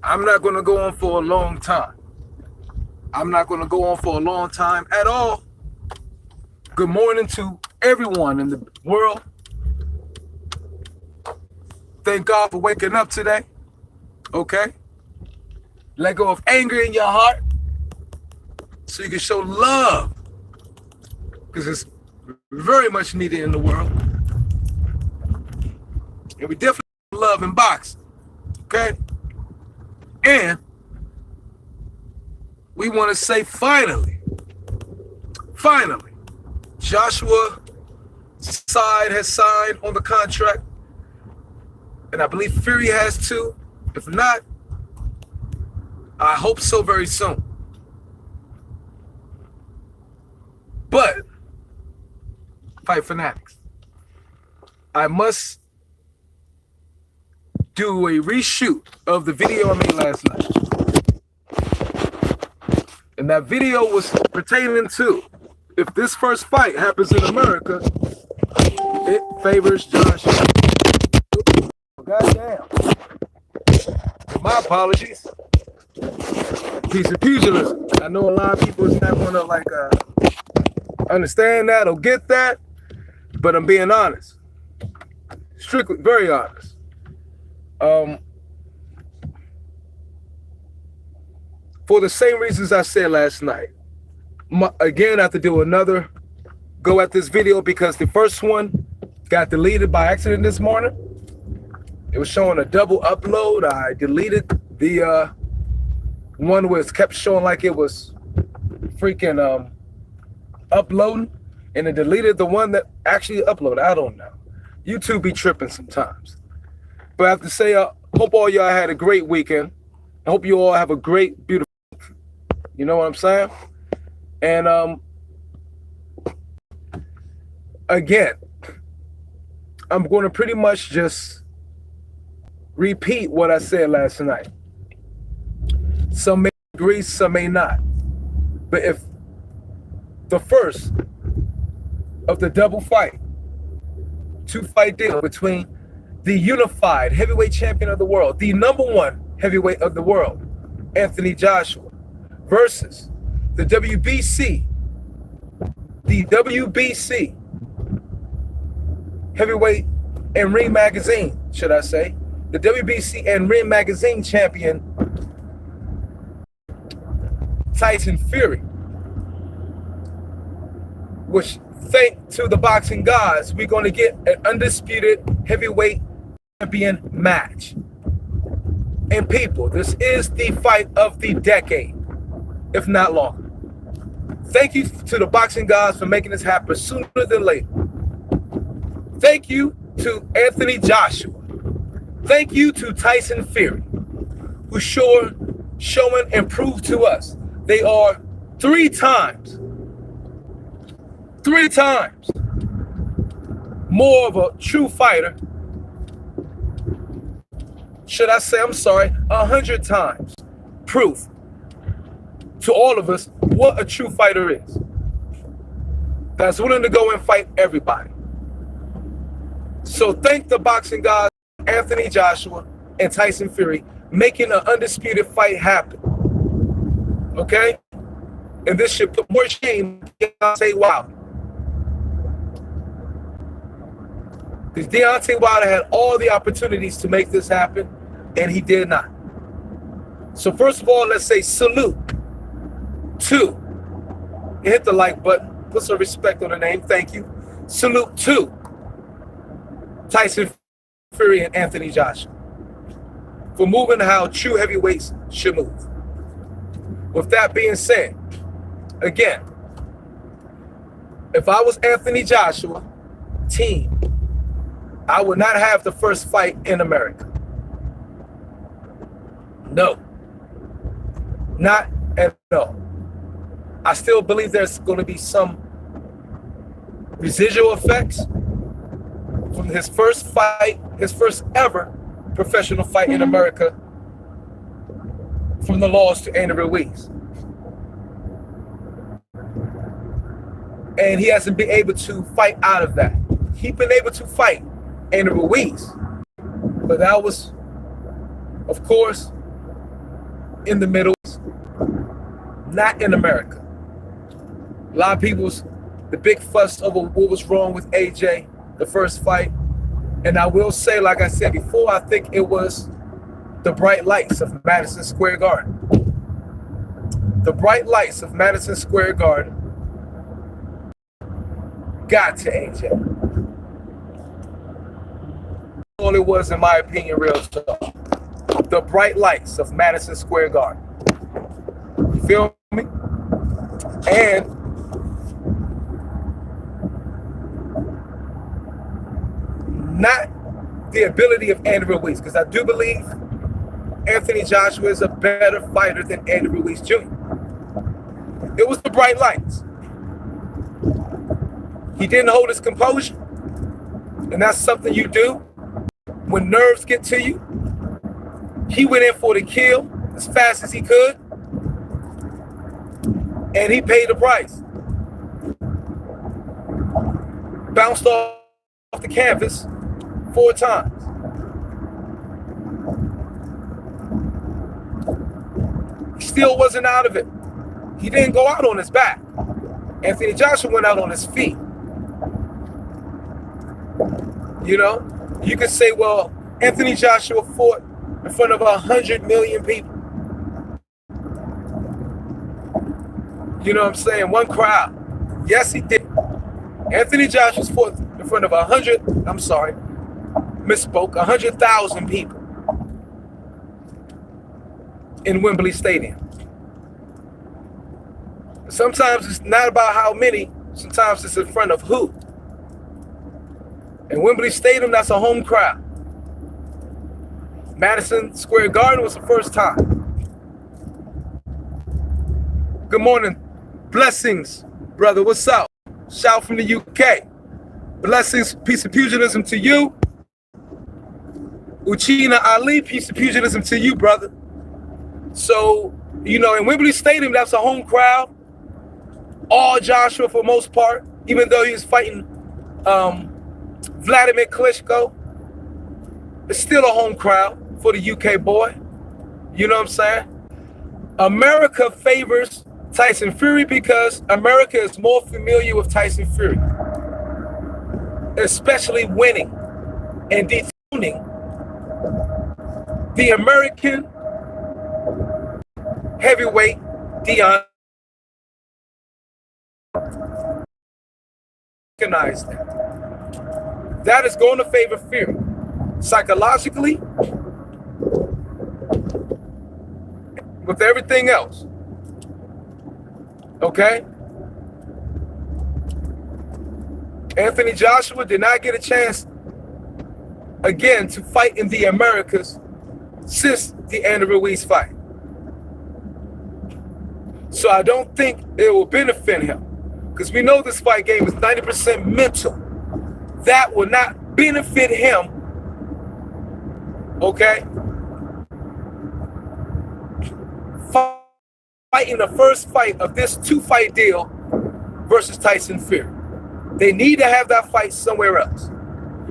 I'm not going to go on for a long time. I'm not going to go on for a long time at all. Good morning to everyone in the world. Thank God for waking up today. Okay? Let go of anger in your heart so you can show love, because it's very much needed in the world. And we definitely love in boxing. Okay? And we want to say finally, Joshua side has signed on the contract. And I believe Fury has too. If not, I hope so very soon. But, Fight Fanatics, I must do a reshoot of the video I made last night. And that video was pertaining to, if this first fight happens in America, it favors Joshua. Goddamn. My apologies. Piece of pugilism. I know a lot of people is not gonna understand that or get that, but I'm being honest. Strictly, very honest. For the same reasons I said last night. Again, I have to do another go at this video because the first one got deleted by accident this morning. It was showing a double upload. I deleted the one where it kept showing like it was freaking uploading, and it deleted the one that actually uploaded. I don't know. YouTube be tripping sometimes. But I have to say, hope all y'all had a great weekend. I hope you all have a great, beautiful week. You know what I'm saying? And again, I'm going to pretty much just repeat what I said last night. Some may agree, some may not. But if the first of the double fight, two-fight deal between the unified heavyweight champion of the world, the #1 heavyweight of the world, Anthony Joshua, versus the WBC heavyweight and ring magazine, should I say, the WBC and ring magazine champion, Tyson Fury, which, thanks to the boxing gods, we're going to get an undisputed heavyweight champion match. And people, this is the fight of the decade, if not longer. Thank you to the boxing gods for making this happen sooner than later. Thank you to Anthony Joshua. Thank you to Tyson Fury, who showing and proved to us they are three times more of a true fighter. Should I say, 100 times proof to all of us what a true fighter is. That's willing to go and fight everybody. So thank the boxing gods, Anthony Joshua and Tyson Fury, making an undisputed fight happen. Okay? And this should put more shame on Deontay Wilder. Because Deontay Wilder had all the opportunities to make this happen, and he did not. So first of all, let's say salute to, hit the like button, put some respect on the name, thank you. Salute to Tyson Fury and Anthony Joshua for moving how true heavyweights should move. With that being said, again, if I was Anthony Joshua team, I would not have the first fight in America. No, not at all. I still believe there's going to be some residual effects from his first fight, his first ever professional fight in America, from the loss to Andy Ruiz. And he hasn't been able to fight out of that. He's been able to fight Andy Ruiz, but that was, of course, in the Middle East, not in America. A lot of people's the big fuss over what was wrong with AJ, the first fight. And I will say, like I said before, I think it was the bright lights of Madison Square Garden. The bright lights of Madison Square Garden got to AJ. All it was, in my opinion, real talk. The bright lights of Madison Square Garden. You feel me? And not the ability of Andy Ruiz, because I do believe Anthony Joshua is a better fighter than Andy Ruiz Jr. It was the bright lights. He didn't hold his composure, and that's something you do when nerves get to you. He went in for the kill as fast as he could, and he paid the price. Bounced off the canvas 4 times. He still wasn't out of it. He didn't go out on his back. Anthony Joshua went out on his feet. You know, you could say, well, Anthony Joshua fought in front of 100 million people. You know what I'm saying? One crowd. Yes, he did. Anthony Joshua fought in front of 100,000 people in Wembley Stadium. Sometimes it's not about how many, sometimes it's in front of who. In Wembley Stadium, that's a home crowd. Madison Square Garden was the first time. Good morning. Blessings, brother. What's up? Shout from the UK. Blessings, peace and pugilism to you. Uchina Ali, peace and pugilism to you, brother. So, you know, in Wembley Stadium, that's a home crowd. All Joshua for most part, even though he was fighting Vladimir Klitschko. It's still a home crowd for the UK boy. You know what I'm saying? America favors Tyson Fury because America is more familiar with Tyson Fury, especially winning and dethroning the American heavyweight Dion. Recognize that. That is going to favor Fury psychologically, with everything else. Okay? Anthony Joshua did not get a chance again to fight in the Americas since the Andy Ruiz fight. So I don't think it will benefit him, because we know this fight game is 90% mental. That will not benefit him. Okay? Fighting the first fight of this 2-fight deal versus Tyson Fury. They need to have that fight somewhere else.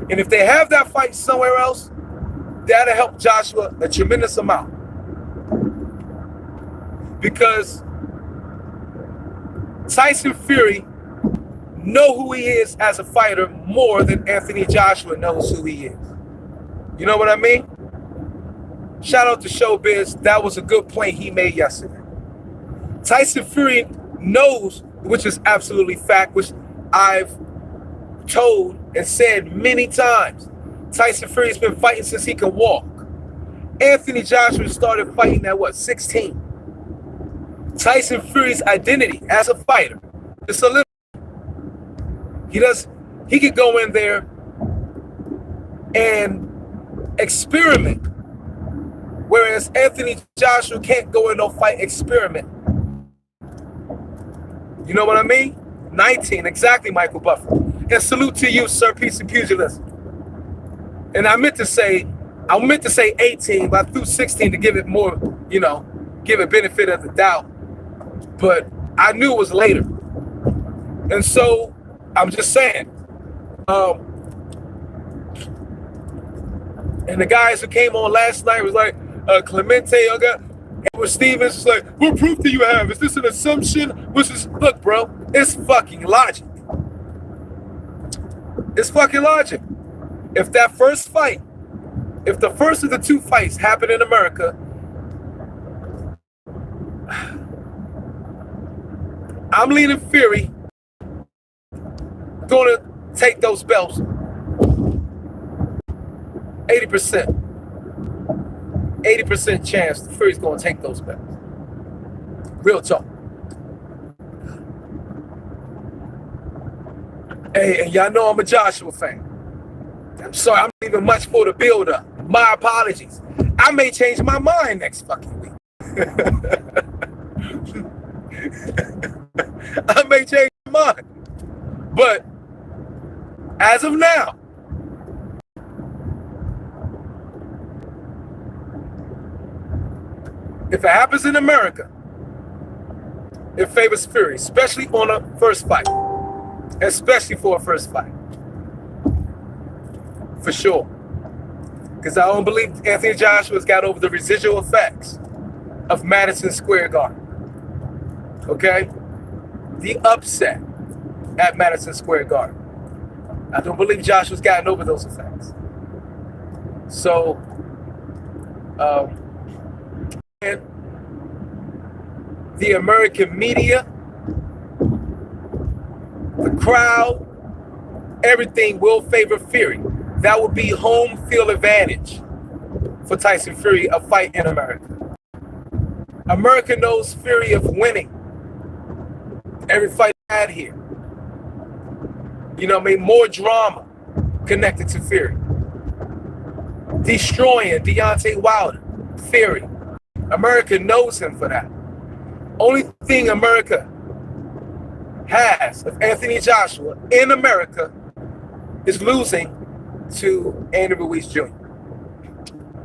And if they have that fight somewhere else, that'll help Joshua a tremendous amount. Because Tyson Fury know who he is as a fighter more than Anthony Joshua knows who he is. You know what I mean? Shout out to Showbiz. That was a good point he made yesterday. Tyson Fury knows, which is absolutely fact, which I've told and said many times. Tyson Fury's been fighting since he can walk. Anthony Joshua started fighting at what, 16? Tyson Fury's identity as a fighter is solidified. He could go in there and experiment, whereas Anthony Joshua can't go in no fight experiment. You know what I mean? 19, exactly, Michael Buffer. And salute to you, sir, peace and pugilism. And I meant to say 18, but I threw 16 to give it more, you know, give it benefit of the doubt. But I knew it was later. And so I'm just saying, and the guys who came on last night was like, Clemente, Edward Stevens is like, what proof do you have? Is this an assumption? Look, bro, it's fucking logic. It's fucking logic. If that first fight, if the first of the two fights happen in America, I'm leaning Fury gonna take those belts. 80%. 80% chance Fury's gonna take those belts. Real talk. Hey, and y'all know I'm a Joshua fan. I'm sorry, I'm leaving much for the build-up. My apologies. I may change my mind next fucking week. I may change my mind. But as of now, if it happens in America, it favors Fury, especially on a first fight. Especially for a first fight. For sure. Because I don't believe Anthony Joshua's got over the residual effects of Madison Square Garden. Okay? The upset at Madison Square Garden. I don't believe Joshua's gotten over those effects. So, and the American media, the crowd, everything will favor Fury. That would be home field advantage for Tyson Fury, a fight in America. America knows Fury of winning every fight had here. You know what I mean? More drama connected to Fury. Destroying Deontay Wilder, Fury. America knows him for that. Only thing America has of Anthony Joshua in America is losing to Andy Ruiz Jr.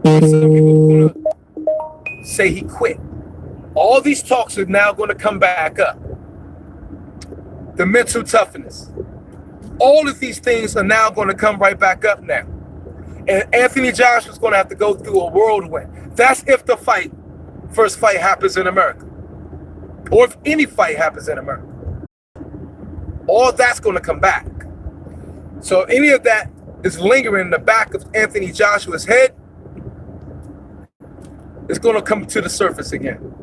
Some people are going to say he quit. All these talks are now going to come back up. The mental toughness. All of these things are now going to come right back up now. And Anthony Joshua is going to have to go through a whirlwind. That's if the first fight happens in America. Or if any fight happens in America. All that's going to come back. So if any of that is lingering in the back of Anthony Joshua's head, it's going to come to the surface again.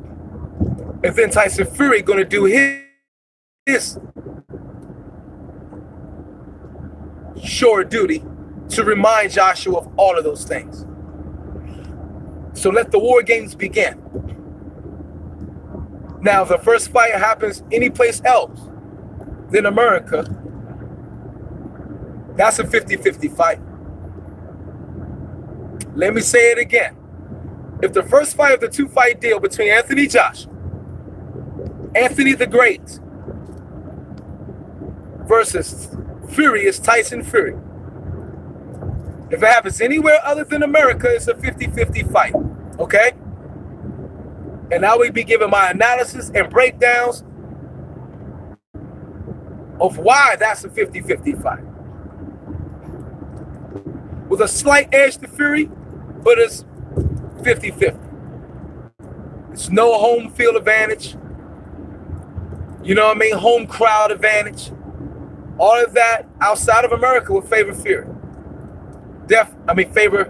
And then Tyson Fury going to do his sure duty to remind Joshua of all of those things. So let the war games begin. Now, if the first fight happens any place else than America, that's a 50-50 fight. Let me say it again. If the first fight of the two-fight deal between Anthony Joshua, Anthony the Great, versus Fury is Tyson Fury. If it happens anywhere other than America, it's a 50-50 fight, okay? And I will be giving my analysis and breakdowns of why that's a 50-50 fight. With a slight edge to Fury, but it's 50-50. It's no home field advantage. You know what I mean? Home crowd advantage. All of that outside of America will favor Fury. Favor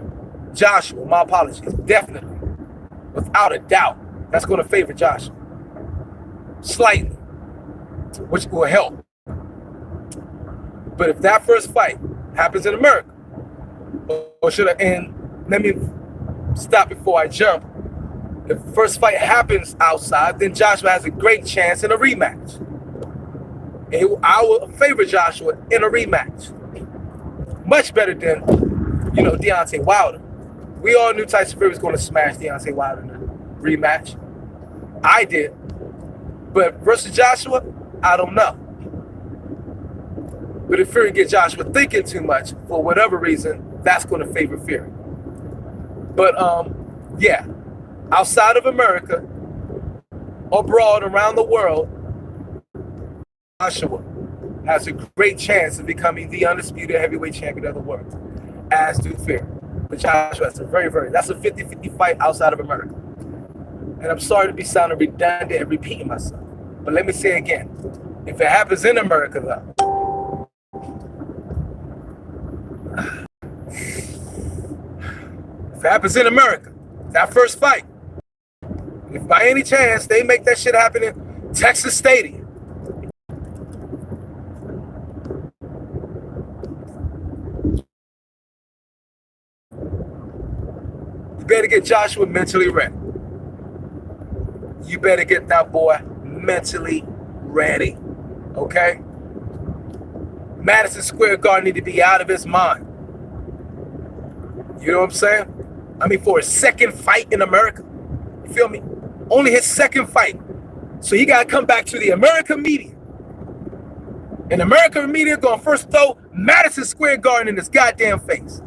Joshua. My apologies. Definitely. Without a doubt. That's going to favor Joshua. Slightly. Which will help. But if that first fight happens in America, or should I end? Let me stop before I jump. If the first fight happens outside, then Joshua has a great chance in a rematch. And I will favor Joshua in a rematch. Much better than, Deontay Wilder. We all knew Tyson Fury was going to smash Deontay Wilder in a rematch. I did. But versus Joshua, I don't know. But if Fury gets Joshua thinking too much, for whatever reason, that's going to favor Fury. But, yeah. Outside of America, abroad, around the world, Joshua has a great chance of becoming the undisputed heavyweight champion of the world, as do Fury. But Joshua has that's a 50-50 fight outside of America. And I'm sorry to be sounding redundant and repeating myself. But let me say again. If it happens in America, though, if it happens in America, that first fight, if by any chance they make that shit happen in Texas Stadium, you better get Joshua mentally ready. You better get that boy mentally ready, okay? Madison Square Garden need to be out of his mind. You know what I'm saying? I mean, for a second fight in America, you feel me? Only his second fight. So he got to come back to the American media. And American media going to first throw Madison Square Garden in his goddamn face.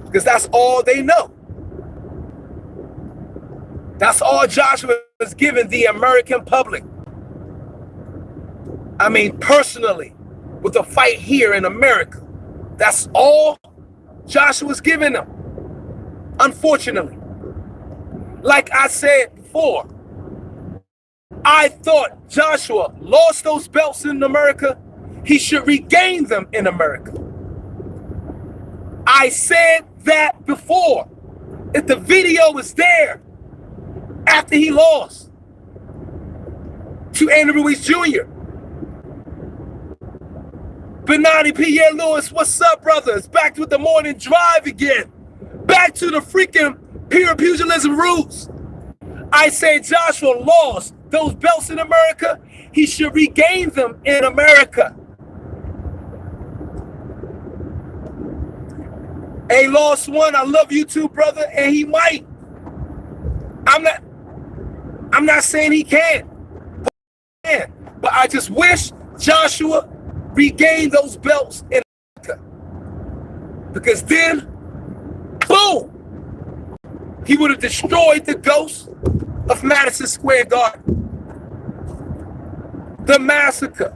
Because that's all they know. That's all Joshua has given the American public. I mean, personally, with a fight here in America. That's all Joshua's giving them. Unfortunately. Like I said before, I thought Joshua lost those belts in America. He should regain them in America. I said that before. If the video is there after he lost to Andy Ruiz Jr. Benani Pierre Lewis, what's up, brother? It's back with the morning drive again. Back to the freaking pure pugilism roots. I say Joshua lost those belts in America. He should regain them in America. A lost one. I love you too, brother. And he might. I'm not saying he can't. But I just wish Joshua regained those belts in America. Because then, boom, he would have destroyed the ghost of Madison Square Garden. The massacre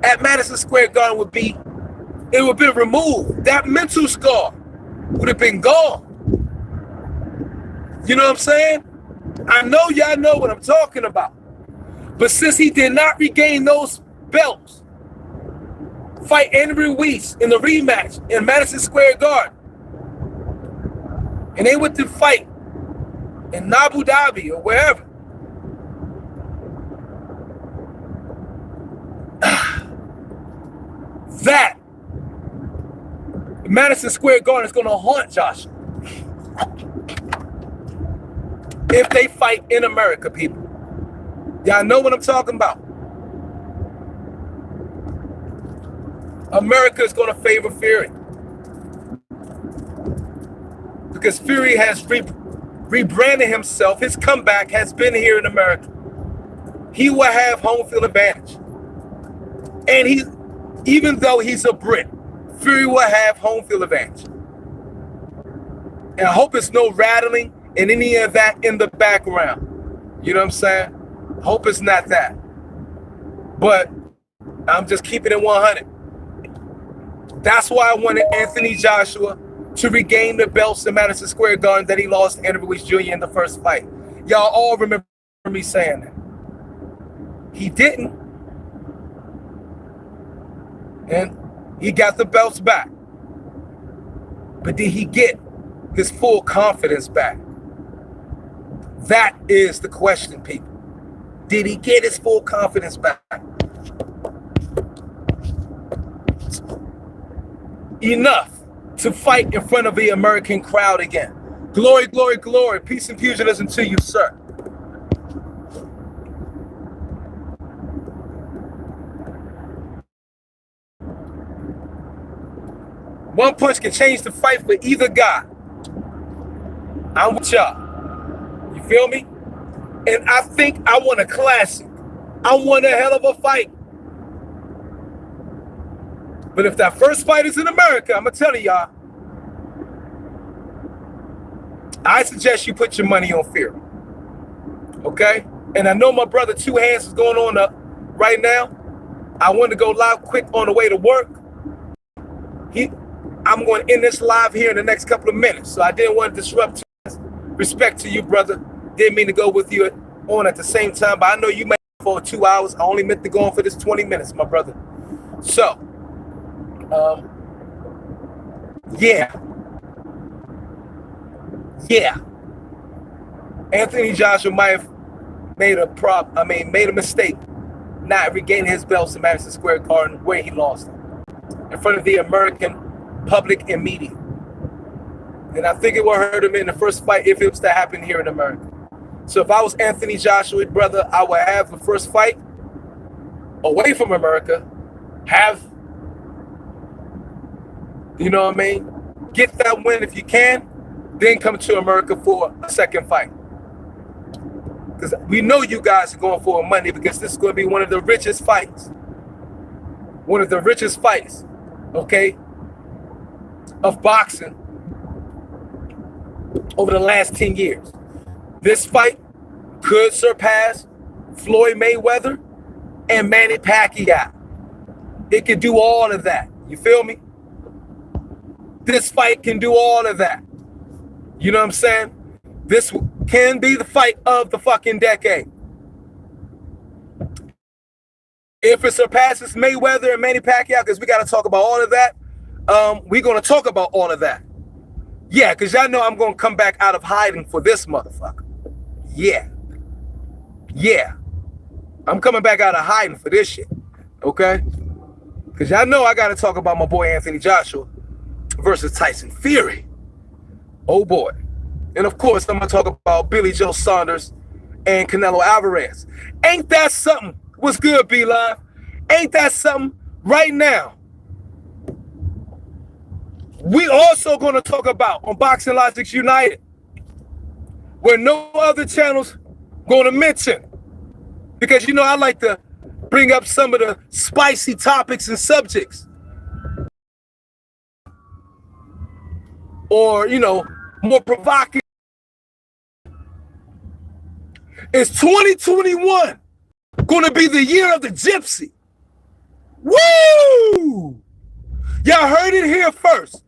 at Madison Square Garden would have been removed. That mental scar would have been gone. You know what I'm saying? I know y'all know what I'm talking about. But since he did not regain those belts, fight Andy Ruiz in the rematch in Madison Square Garden, and they went to fight in Abu Dhabi or wherever, that Madison Square Garden is going to haunt Joshua if they fight in America, people. Y'all know what I'm talking about. America is going to favor Fury because Fury has rebranded himself. His comeback has been here in America. He will have home field advantage. And even though he's a Brit, Fury will have home field advantage. And I hope it's no rattling and any of that in the background. You know what I'm saying? Hope it's not that. But I'm just keeping it 100. That's why I wanted Anthony Joshua to regain the belts in Madison Square Garden that he lost to Andy Ruiz Jr. in the first fight. Y'all all remember me saying that. He didn't. And he got the belts back. But did he get his full confidence back? That is the question, people. Did he get his full confidence back? Enough to fight in front of the American crowd again. Glory, glory, glory. Peace and pugilism to you, sir. One punch can change the fight for either guy. I'm with y'all. You feel me? And I think I want a classic. I want a hell of a fight. But if that first fight is in America, I'm going to tell y'all, I suggest you put your money on Fury. Okay? And I know my brother Two Hands is going on right now. I want to go live quick on the way to work. I'm going to end this live here in the next couple of minutes. So I didn't want to disrupt Respect to you, brother. Didn't mean to go with you on at the same time, but I know you made it for 2 hours. I only meant to go on for this 20 minutes, my brother. So, yeah. Anthony Joshua might have made a mistake not regaining his belts in Madison Square Garden where he lost them in front of the American public and media. And I think it would hurt him in the first fight if it was to happen here in America. So if I was Anthony Joshua, brother, I would have the first fight away from America, you know what I mean? Get that win if you can, then come to America for a second fight. Because we know you guys are going for money, because this is going to be one of the richest fights. One of the richest fights, okay, of boxing over the last 10 years. This fight could surpass Floyd Mayweather and Manny Pacquiao. It could do all of that. You feel me? This fight can do all of that. You know what I'm saying? This can be the fight of the fucking decade. If it surpasses Mayweather and Manny Pacquiao, because we got to talk about all of that, we're going to talk about all of that. Yeah, because y'all know I'm going to come back out of hiding for this motherfucker. Yeah. I'm coming back out of hiding for this shit. Okay? Because y'all know I got to talk about my boy Anthony Joshua versus Tyson Fury. Oh boy. And of course, I'm going to talk about Billy Joe Saunders and Canelo Alvarez. Ain't that something? What's good, B-Live? Ain't that something? Right now, we also going to talk about on Boxing Logics United, where no other channels going to mention. Because, you know, I like to bring up some of the spicy topics and subjects. Or, you know, more provocative. It's 2021 going to be the year of the gypsy. Woo! Y'all heard it here first.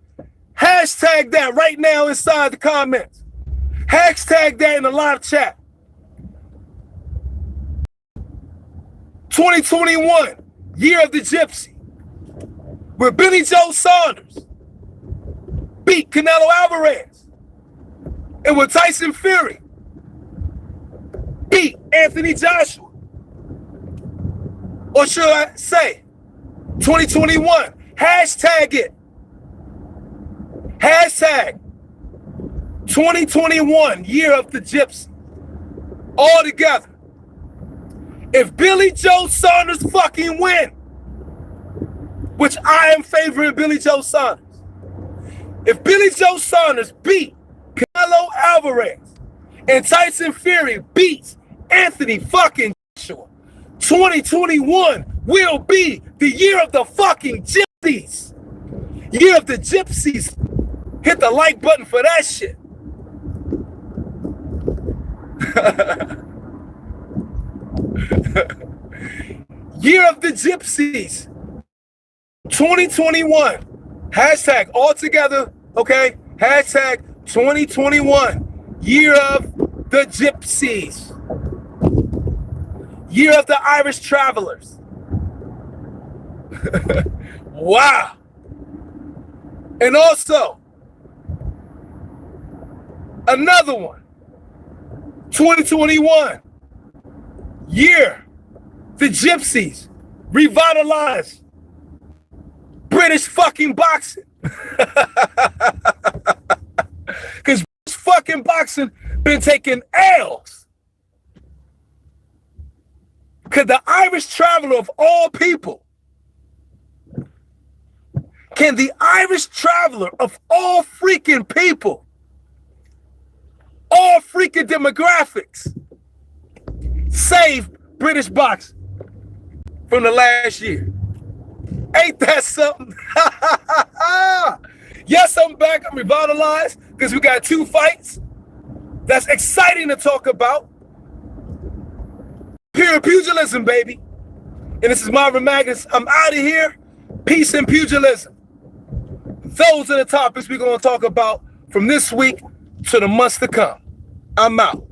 Hashtag that right now inside the comments. Hashtag that in the live chat. 2021, year of the gypsy. Where Billy Joe Saunders beat Canelo Alvarez. And where Tyson Fury beat Anthony Joshua. Or should I say, 2021, hashtag it. Hashtag 2021, year of the gypsy. All together. If Billy Joe Saunders fucking win, which I am favoring Billy Joe Saunders. If Billy Joe Saunders beat Canelo Alvarez and Tyson Fury beats Anthony fucking Joshua, 2021 will be the year of the fucking gypsies. Year of the gypsies. Hit the like button for that shit. Year of the gypsies. 2021. Hashtag all together, okay? Hashtag 2021. Year of the gypsies. Year of the Irish travelers. Wow. And also, another one. 2021. Year the gypsies revitalized British fucking boxing. Because fucking boxing been taking L's. Because the Irish traveler of all people, can the Irish traveler of all freaking people, all freaking demographics, save British boxing from the last year? Ain't that something? Yes, I'm back. I'm revitalized because we got 2 fights. That's exciting to talk about. Pure pugilism, baby. And this is Marvin Magnus. I'm out of here. Peace and pugilism. Those are the topics we're going to talk about from this week to the months to come. I'm out.